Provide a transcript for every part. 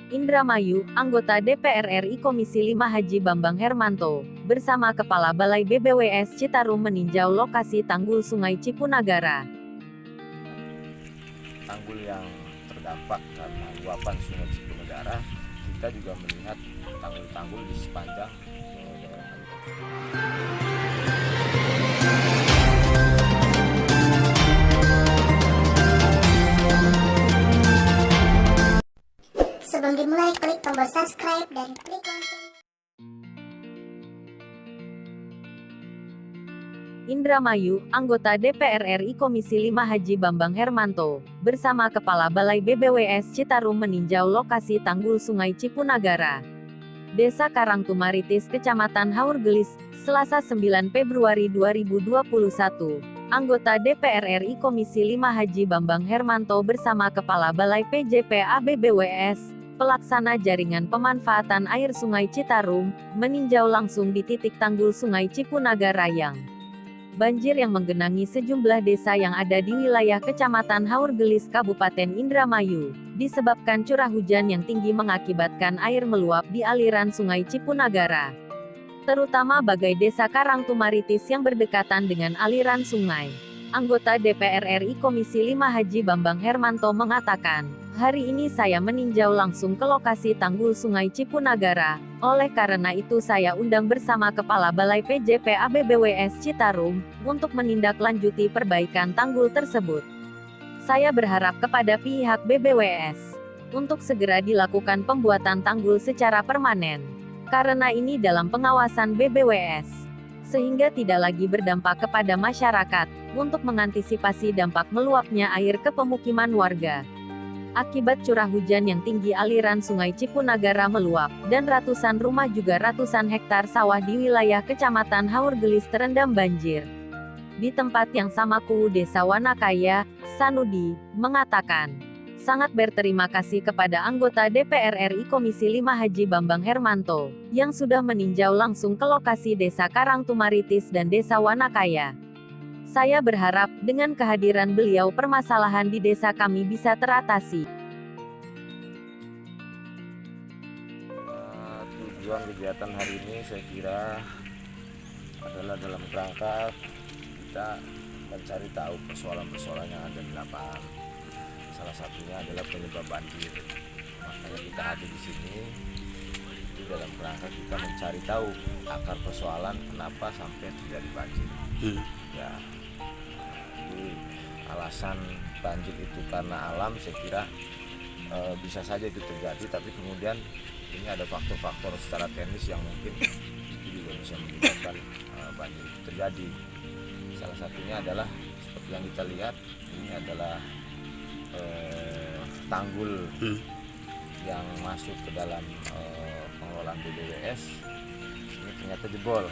Indramayu, anggota DPR RI Komisi 5 Haji Bambang Hermanto, bersama Kepala Balai BBWS Citarum meninjau lokasi tanggul Sungai Cipunagara. Tanggul yang terdampak karena luapan Sungai Cipunagara, kita juga melihat tanggul-tanggul di sepanjang daerah ini. Sebelum dimulai, klik tombol subscribe dan klik lonceng. Indramayu, anggota DPR RI Komisi 5 Haji Bambang Hermanto, bersama Kepala Balai BBWS Citarum meninjau lokasi tanggul Sungai Cipunagara, Desa Karangtumaritis, Kecamatan Haurgelis, Selasa 9 Februari 2021. Anggota DPR RI Komisi 5 Haji Bambang Hermanto bersama Kepala Balai PJPA BBWS, pelaksana jaringan pemanfaatan air Sungai Citarum, meninjau langsung di titik tanggul Sungai Cipunagara yang banjir yang menggenangi sejumlah desa yang ada di wilayah Kecamatan Haurgelis Kabupaten Indramayu, disebabkan curah hujan yang tinggi mengakibatkan air meluap di aliran Sungai Cipunagara, terutama bagai Desa Karangtumaritis yang berdekatan dengan aliran sungai. Anggota DPR RI Komisi 5 Haji Bambang Hermanto mengatakan, hari ini saya meninjau langsung ke lokasi tanggul Sungai Cipunagara, oleh karena itu saya undang bersama Kepala Balai PJPA BBWS Citarum, untuk menindaklanjuti perbaikan tanggul tersebut. Saya berharap kepada pihak BBWS, untuk segera dilakukan pembuatan tanggul secara permanen, karena ini dalam pengawasan BBWS, sehingga tidak lagi berdampak kepada masyarakat, untuk mengantisipasi dampak meluapnya air ke pemukiman warga. Akibat curah hujan yang tinggi, aliran Sungai Cipunagara meluap, dan ratusan rumah juga ratusan hektar sawah di wilayah Kecamatan Haurgelis terendam banjir. Di tempat yang sama Kuu Desa Wanakaya, Sanudi, mengatakan, sangat berterima kasih kepada anggota DPR RI Komisi 5 Haji Bambang Hermanto, yang sudah meninjau langsung ke lokasi Desa Karangtumaritis dan Desa Wanakaya. Saya berharap, dengan kehadiran beliau permasalahan di desa kami bisa teratasi. Tujuan kegiatan hari ini saya kira adalah dalam kerangka kita mencari tahu persoalan-persoalan yang ada di lapangan. Salah satunya adalah penyebab banjir. Makanya kita hadir di sini itu dalam kerangka kita mencari tahu akar persoalan kenapa sampai terjadi banjir. Ya, jadi alasan banjir itu karena alam, saya kira bisa saja itu terjadi, tapi kemudian ini ada faktor-faktor secara teknis yang mungkin itu juga bisa menyebabkan banjir itu terjadi. Salah satunya adalah seperti yang kita lihat, ini adalah tanggul yang masuk ke dalam pengelolaan BBWS ini ternyata jebol.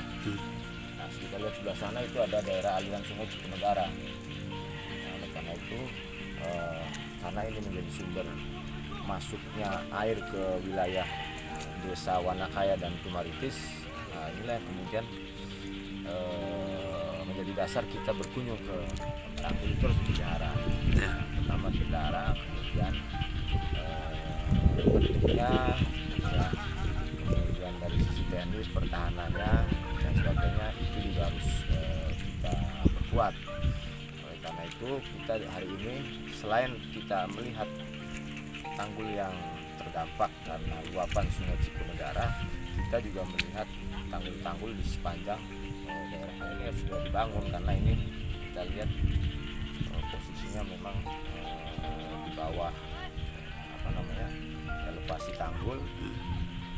Nah, kita lihat sebelah sana itu ada daerah aliran Sungai Cipunagara. Nah, oleh karena itu, karena ini menjadi sumber masuknya air ke wilayah Desa Wanakaya dan Tumaritis, nah inilah yang kemudian menjadi dasar kita berkunjung ke tanggul itu harus dipelihara. Pertama dipelihara, kemudian bentuknya, ya, kemudian dari sisi teknis pertahanannya dan sebagainya itu juga harus kita perkuat. Oleh karena itu kita hari ini selain kita melihat tanggul yang terdampak karena luapan Sungai Cipunagara, kita juga melihat tanggul-tanggul di sepanjang daerah ini yang sudah dibangun, karena ini kita lihat posisinya memang di bawah elevasi tanggul.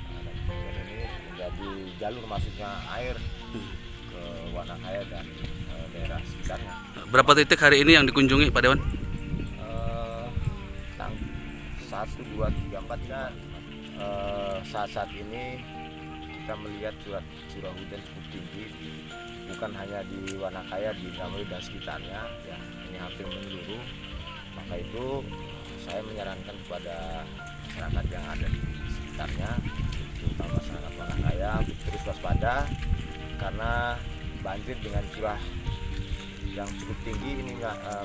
Dan kemudian ini menjadi jalur masuknya air ke Wanakaya dan daerah sekitarnya. Berapa titik hari ini yang dikunjungi Pak Dewan? 1, 2, 3, 4 kan. Saat ini kita melihat curah hujan cukup tinggi, bukan hanya di Wanakaya, di Indramayu dan sekitarnya, ya, ini hampir menyeluruh. Maka itu saya menyarankan kepada masyarakat yang ada di sekitarnya, terutama masyarakat Wanakaya, terus waspada, karena banjir dengan curah yang cukup tinggi ini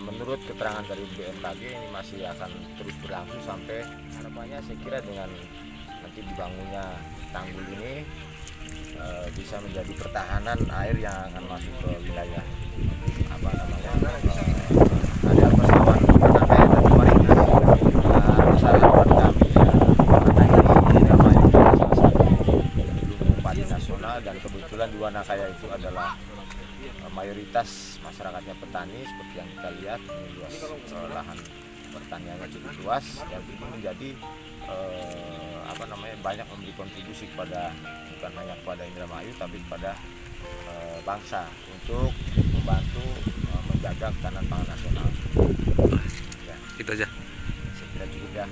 menurut keterangan dari BMKG ini masih akan terus berlangsung sampai harapannya saya kira dengan nanti dibangunnya tanggul ini bisa menjadi pertahanan air yang akan masuk ke wilayah apa namanya ada persawahan peternak dan kemarin salah kami karena ini namanya salah satu gunung padi nasional dan kebetulan di Wanakaya itu adalah mayoritas masyarakatnya petani seperti yang kita lihat ini luas lahan pertaniannya cukup luas dan itu menjadi banyak memberi kontribusi kepada bukan hanya kepada Indramayu tapi kepada bangsa untuk membantu menjaga ketahanan pangan nasional. Ya, Itu aja. saya kira cukup ya.